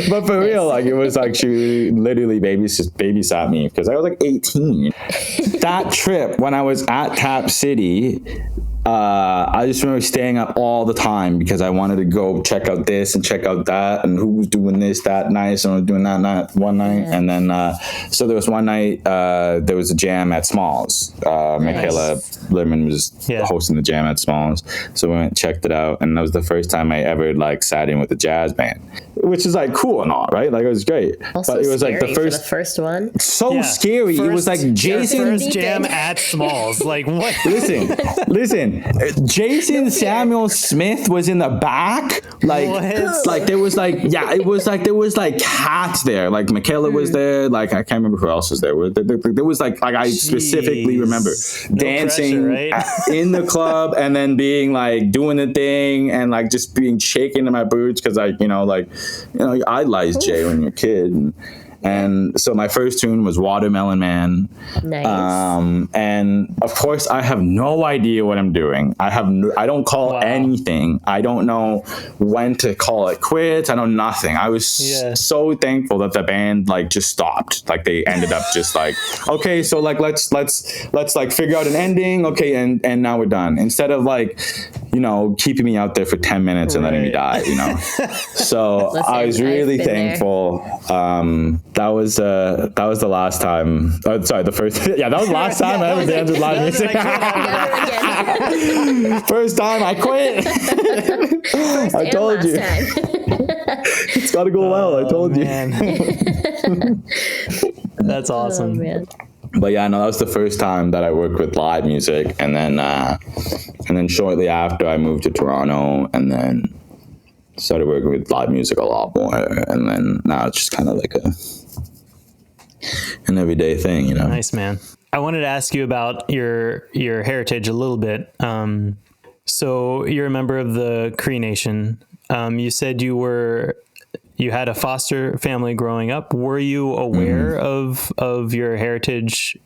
But for real, like, it was like she literally babysat me because I was like 18. That trip when I was at Tap City, I just remember staying up all the time because I wanted to go check out this and check out that and who was doing this that night and I was doing that night one night. And then so there was one night there was a jam at Smalls. Michaela Lerman was hosting the jam at Smalls, so we went and checked it out, and that was the first time I ever like sat in with a jazz band, which is like cool and all, right? Like, it was great, also but it was like the first one. So scary. It was like Jason's jam at Smalls. Like, what? Listen. Jason Samuel Smith was in the back. Like, what? Like there was like, it was like there was like cats there. Like Michaela was there. Like I can't remember who else was there. There was like I specifically remember dancing in the club and then being like doing the thing and like just being shaken in my boots because you idolize Jay when you're a kid. And so my first tune was Watermelon Man. Nice. And of course I have no idea what I'm doing. I don't call anything. I don't know when to call it quits. I know nothing. I was so thankful that the band like just stopped. Like they ended up just like, okay, so like let's like figure out an ending. Okay, and now we're done. Instead of like, keeping me out there for 10 minutes and letting me die, So listen, I was really thankful. That was the last time. Oh, sorry, the first. Yeah, that was the last time I ever danced with live music. First time I quit. I told you. It's got to go well. I told you. That's awesome. But yeah, no, that was the first time that I worked with live music, and then shortly after I moved to Toronto, and then started working with live music a lot more, and then now it's just kind of like an everyday thing, Nice, man. I wanted to ask you about your heritage a little bit. So you're a member of the Cree Nation. You said you had a foster family growing up. Were you aware of your heritage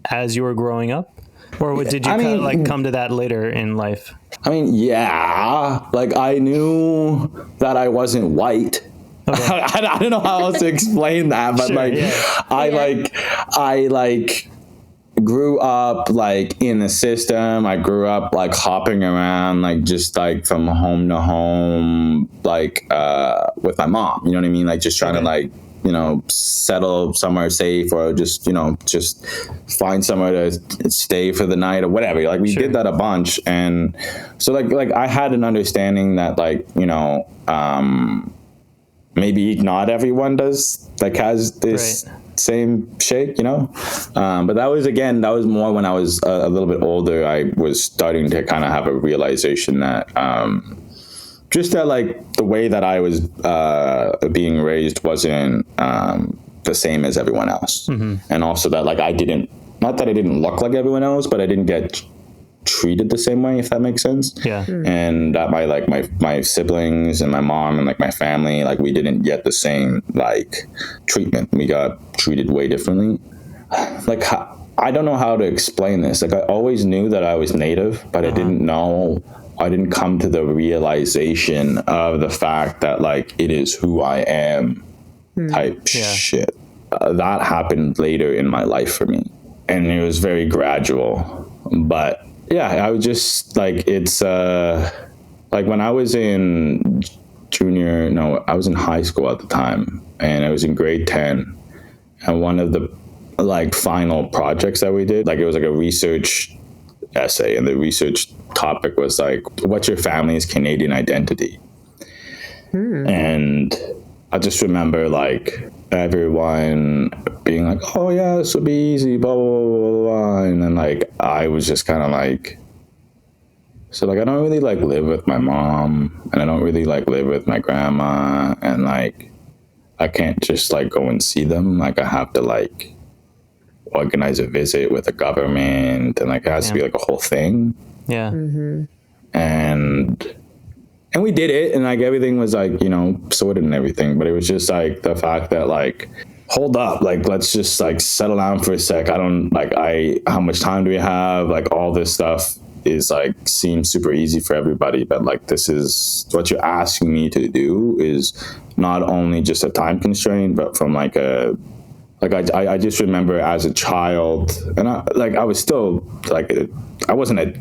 as you were growing up? Or did you come to that later in life? I mean, yeah. Like, I knew that I wasn't white. Okay. I don't know how else to explain that, but I grew up like in the system. I grew up like hopping around, like just like from home to home, like with my mom. You know what I mean? Like just trying to like, settle somewhere safe, or just find somewhere to stay for the night or whatever. Like we did that a bunch, and so like I had an understanding that like maybe not everyone has this same shake, but that was more when I was a little bit older. I was starting to kind of have a realization that just that like the way that I was being raised wasn't the same as everyone else. And also that like not that I didn't look like everyone else, but I didn't get treated the same way, if that makes sense. And that my siblings and my mom and like my family, like we didn't get the same like treatment. We got treated way differently. Like I don't know how to explain this. Like I always knew that I was Native, but I didn't come to the realization of the fact that like it is who I am type shit. That happened later in my life for me, and it was very gradual. But yeah, I was just like, it's like when I was in I was in high school at the time, and I was in grade 10, and one of the like final projects that we did, like it was like a research essay, and the research topic was like, what's your family's Canadian identity? And I just remember like everyone being like, oh yeah, this will be easy, blah, blah, blah, blah, blah. And then like, I was just kind of like, so like, I don't really like live with my mom, and I don't really like live with my grandma, and like, I can't just like go and see them. Like I have to like organize a visit with the government, and like it has to be like a whole thing. And we did it, and like everything was like, sorted and everything, but it was just like the fact that like, hold up, like let's just like settle down for a sec. How much time do we have? Like all this stuff. is like seems super easy for everybody, but like this is what you're asking me to do is not only just a time constraint, but from like a I just remember as a child, and I was still like I wasn't a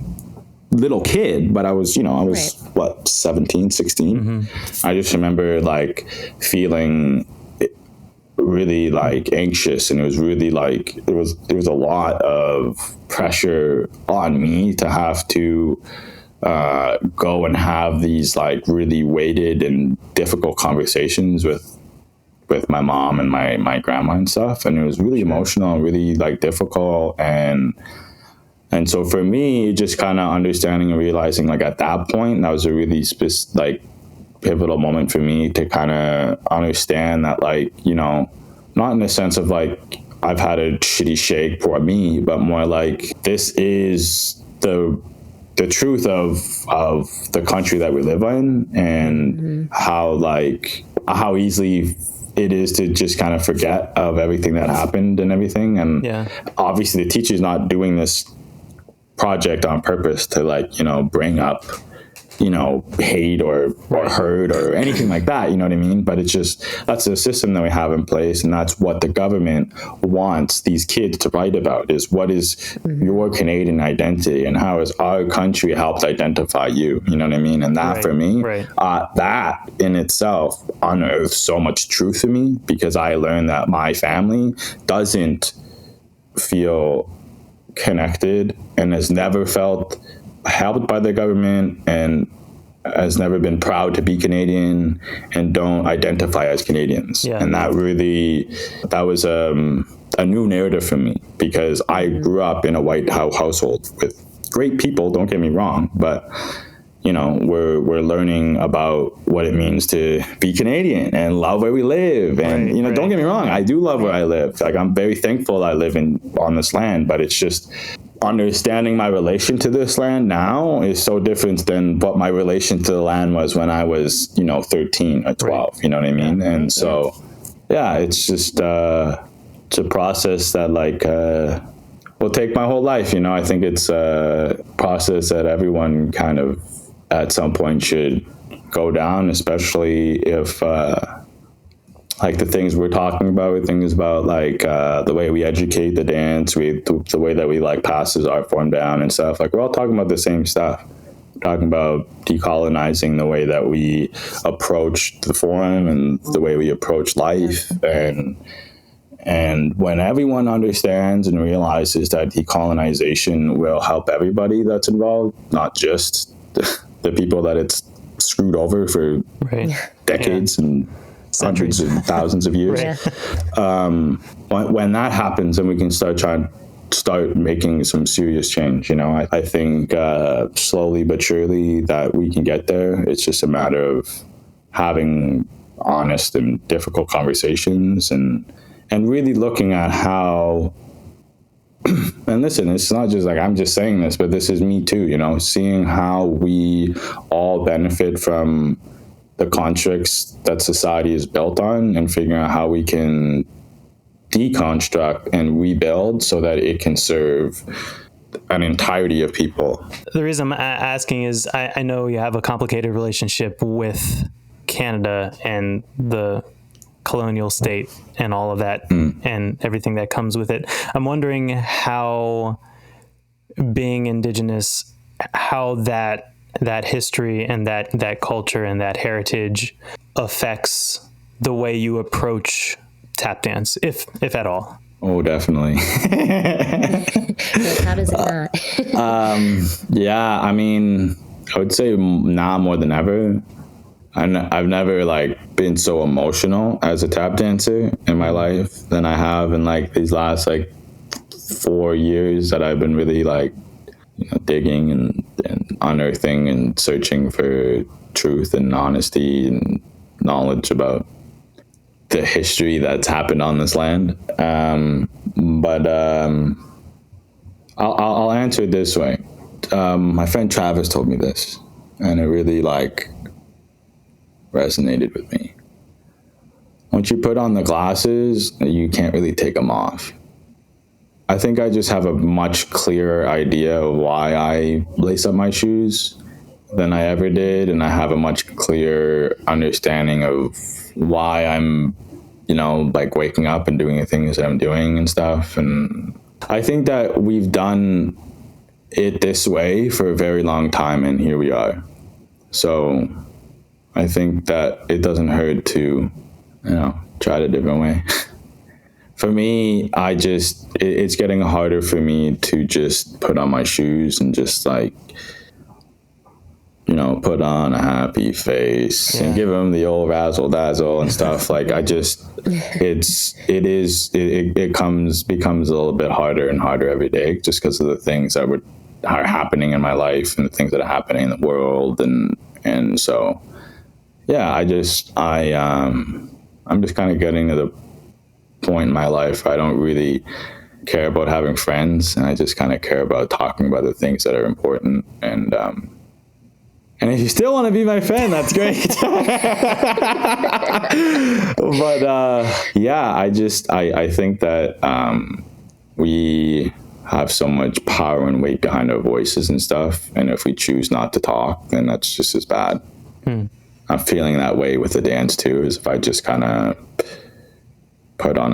little kid, but I was what, 17, 16. I just remember like feeling really like anxious, and it was really like there was a lot of pressure on me to have to go and have these like really weighted and difficult conversations with my mom and my grandma and stuff, and it was really emotional, really like difficult, and so for me, just kind of understanding and realizing like at that point, that was a really like pivotal moment for me to kind of understand that, like, not in the sense of like I've had a shitty shake for me, but more like this is the truth of the country that we live in, and how easily it is to just kind of forget of everything that happened and everything. And obviously the teacher's not doing this project on purpose to like, bring up, hate or hurt or anything like that, you know what I mean? But it's just, that's the system that we have in place, and that's what the government wants these kids to write about, is what is your Canadian identity and how has our country helped identify you, you know what I mean? And that for me, that in itself unearthed so much truth for me, because I learned that my family doesn't feel connected and has never felt helped by the government and has never been proud to be Canadian and don't identify as Canadians. And that was a new narrative for me, because I grew up in a white household with great people, don't get me wrong, but we're learning about what it means to be Canadian and love where we live. And, don't get me wrong, I do love where I live. Like, I'm very thankful I live on this land, but it's just understanding my relation to this land now is so different than what my relation to the land was when I was, 13 or 12, you know what I mean? And so, it's just, it's a process that like, will take my whole life. I think it's a process that everyone kind of at some point should go down, especially if like the things we're talking about, we think is about like the way we educate the dance, the way that we like pass this art form down and stuff. Like, we're all talking about the same stuff. We're talking about decolonizing the way that we approach the form and the way we approach life. And when everyone understands and realizes that decolonization will help everybody that's involved, not just the people that it's screwed over for decades and hundreds and thousands of years. When that happens, then we can start making some serious change. I think slowly but surely that we can get there. It's just a matter of having honest and difficult conversations and really looking at how, and listen, it's not just like I'm just saying this, but this is me too, seeing how we all benefit from the constructs that society is built on, and figuring out how we can deconstruct and rebuild so that it can serve an entirety of people. The reason I'm asking is I know you have a complicated relationship with Canada and the colonial state and all of that and everything that comes with it. I'm wondering how being Indigenous, how that history and that culture and that heritage affects the way you approach tap dance, if at all. Oh, definitely. How does it not? I mean, I would say now more than ever. I've never like been so emotional as a tap dancer in my life than I have in like these last like 4 years that I've been really like digging and unearthing and searching for truth and honesty and knowledge about the history that's happened on this land. But I'll answer it this way. My friend Travis told me this, and it really like resonated with me. Once you put on the glasses, you can't really take them off. I think I just have a much clearer idea of why I lace up my shoes than I ever did. And I have a much clearer understanding of why I'm, like waking up and doing the things that I'm doing and stuff. And I think that we've done it this way for a very long time, and here we are. So I think that it doesn't hurt to, try it a different way. For me, it's getting harder for me to just put on my shoes and just like, put on a happy face and give them the old razzle dazzle and stuff. Like becomes a little bit harder and harder every day, just because of the things that are happening in my life and the things that are happening in the world. And so, yeah, I'm just kind of getting to the point in my life where I don't really care about having friends, and I just kind of care about talking about the things that are important. And if you still want to be my friend, that's great. But I think that we have so much power and weight behind our voices and stuff, and if we choose not to talk, then that's just as bad. I'm feeling that way with the dance too, is if I just kind of put on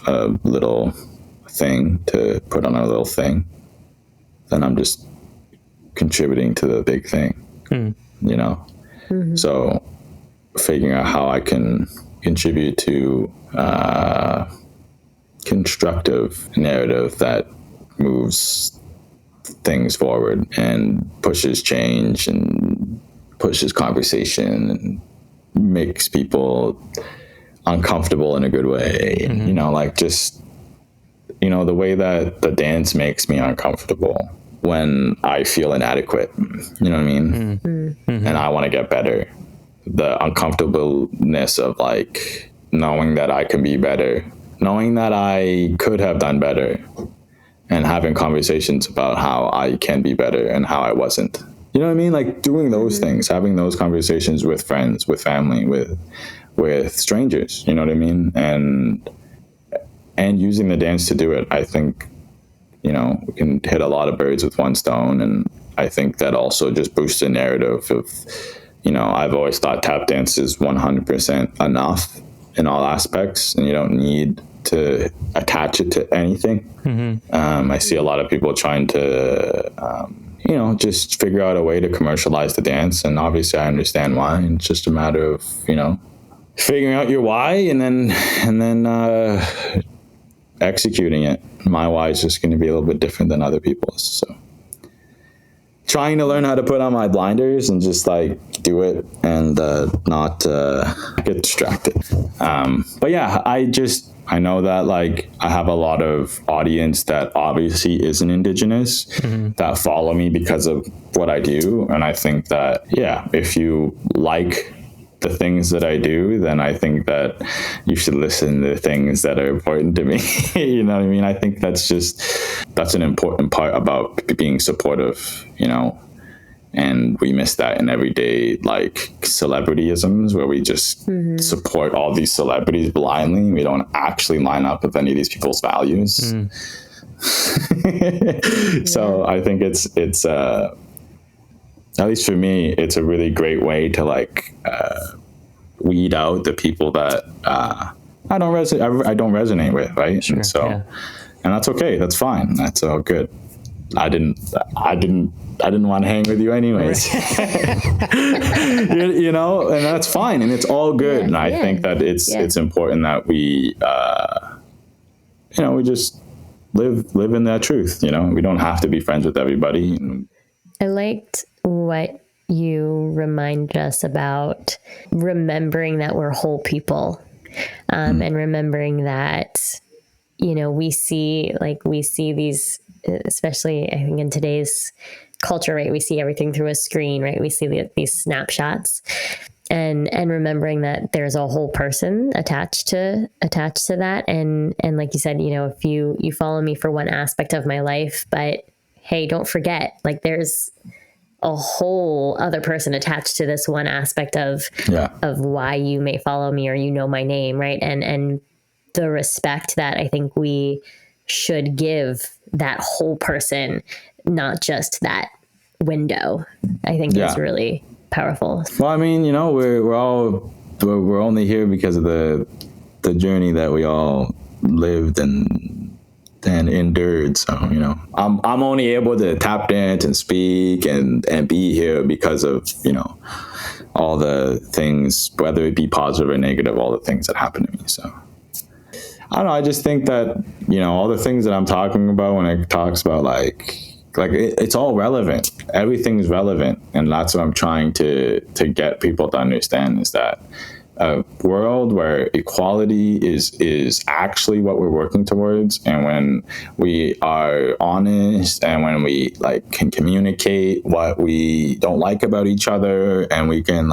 a little thing to put on a little thing, then I'm just contributing to the big thing. So figuring out how I can contribute to constructive narrative that moves things forward and pushes change and pushes conversation and makes people uncomfortable in a good way. The way that the dance makes me uncomfortable when I feel inadequate, you know what I mean? And I want to get better. The uncomfortableness of like knowing that I can be better, knowing that I could have done better, and having conversations about how I can be better and how I wasn't. You know what I mean? Like doing those things, having those conversations with friends, with family, with strangers, you know what I mean? And using the dance to do it, I think, we can hit a lot of birds with one stone. And I think that also just boosts the narrative of, I've always thought tap dance is 100% enough in all aspects, and you don't need to attach it to anything. I see a lot of people trying to, just figure out a way to commercialize the dance. And obviously I understand why. And it's just a matter of, figuring out your why and then executing it. My why is just going to be a little bit different than other people's. So trying to learn how to put on my blinders and just like do it and not get distracted. But yeah, I know that like I have a lot of audience that obviously isn't indigenous that follow me because of what I do. And I think that, if you like the things that I do, then I think that you should listen to the things that are important to me. You know what I mean? I think that's an important part about being supportive, and we miss that in everyday like celebrityisms, where we just support all these celebrities blindly. We don't actually line up with any of these people's values. So I think it's at least for me, it's a really great way to like weed out the people that I don't resonate with, right? Sure, and that's okay. That's fine. That's all good. I didn't want to hang with you anyways. And that's fine, and it's all good. And I think that it's important that we we just live in that truth. We don't have to be friends with everybody. I liked what you remind us about remembering that we're whole people, and remembering that, we see these, especially I think in today's culture, right? We see everything through a screen, right? We see these snapshots, and remembering that there's a whole person attached to that. And like you said, if you follow me for one aspect of my life, but hey, don't forget, like there's a whole other person attached to this one aspect of why you may follow me or my name, right? And the respect that I think we should give that whole person, not just that window, I think is really powerful. Well, I mean, we're only here because of the journey that we all lived and endured. So, I'm only able to tap dance and speak and be here because of, all the things, whether it be positive or negative, all the things that happened to me. So I don't know. I just think that, all the things that I'm talking about when it talks about like it's all relevant. Everything's relevant. And that's what I'm trying to get people to understand, is that a world where equality is actually what we're working towards. And when we are honest and when we can communicate what we don't like about each other and we can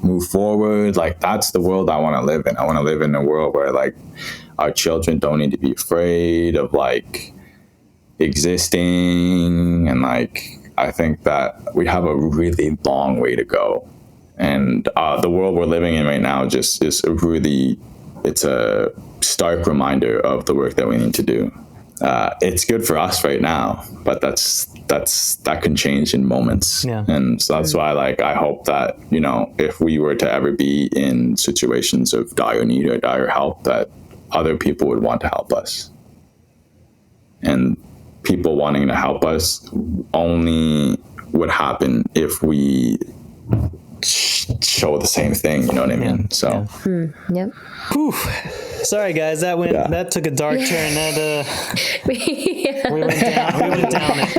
move forward, that's the world I want to live in. I want to live in a world where our children don't need to be afraid of existing. And I think that we have a really long way to go. And the world we're living in right now just is it's a stark reminder of the work that we need to do. It's good for us right now, but that can change in moments. Yeah. And so that's why I hope that, if we were to ever be in situations of dire need or dire help, that other people would want to help us. And people wanting to help us only would happen if we show the same thing, you know what I mean? Yeah. So Yep. Whew. Sorry guys, that took a dark turn. We went down it.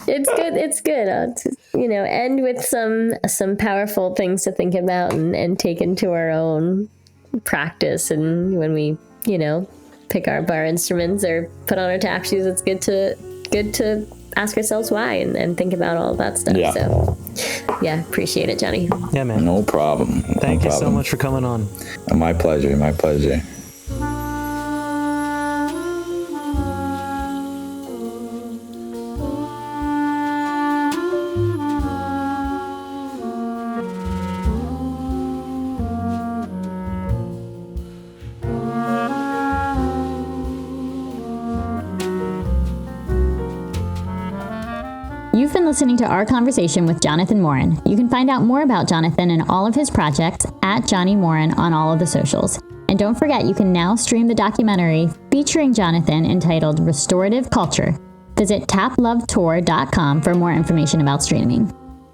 It's good to, end with some powerful things to think about and take into our own practice. And when we pick up our instruments or put on our tap shoes, it's good to ask ourselves why and think about all of that stuff. Yeah. So appreciate it, Johnny. Yeah, man. No problem. Thank you so much for coming on. My pleasure. You've been listening to our conversation with Johnathan Morin. You can find out more about Johnathan and all of his projects at Johnny Morin on all of the socials. And don't forget, you can now stream the documentary featuring Johnathan entitled Restorative Culture. Visit taplovetour.com for more information about streaming.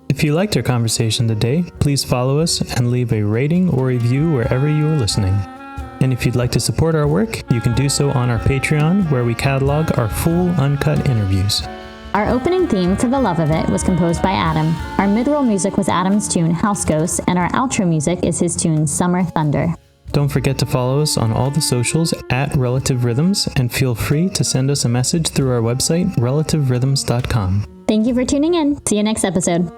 If you liked our conversation today, please follow us and leave a rating or review wherever you are listening. And if you'd like to support our work, you can do so on our Patreon, where we catalog our full uncut interviews. Our opening theme, For the Love of It, was composed by Adam. Our mid-roll music was Adam's tune, House Ghosts, and our outro music is his tune, Summer Thunder. Don't forget to follow us on all the socials at Relative Rhythms, and feel free to send us a message through our website, relativerhythms.com. Thank you for tuning in. See you next episode.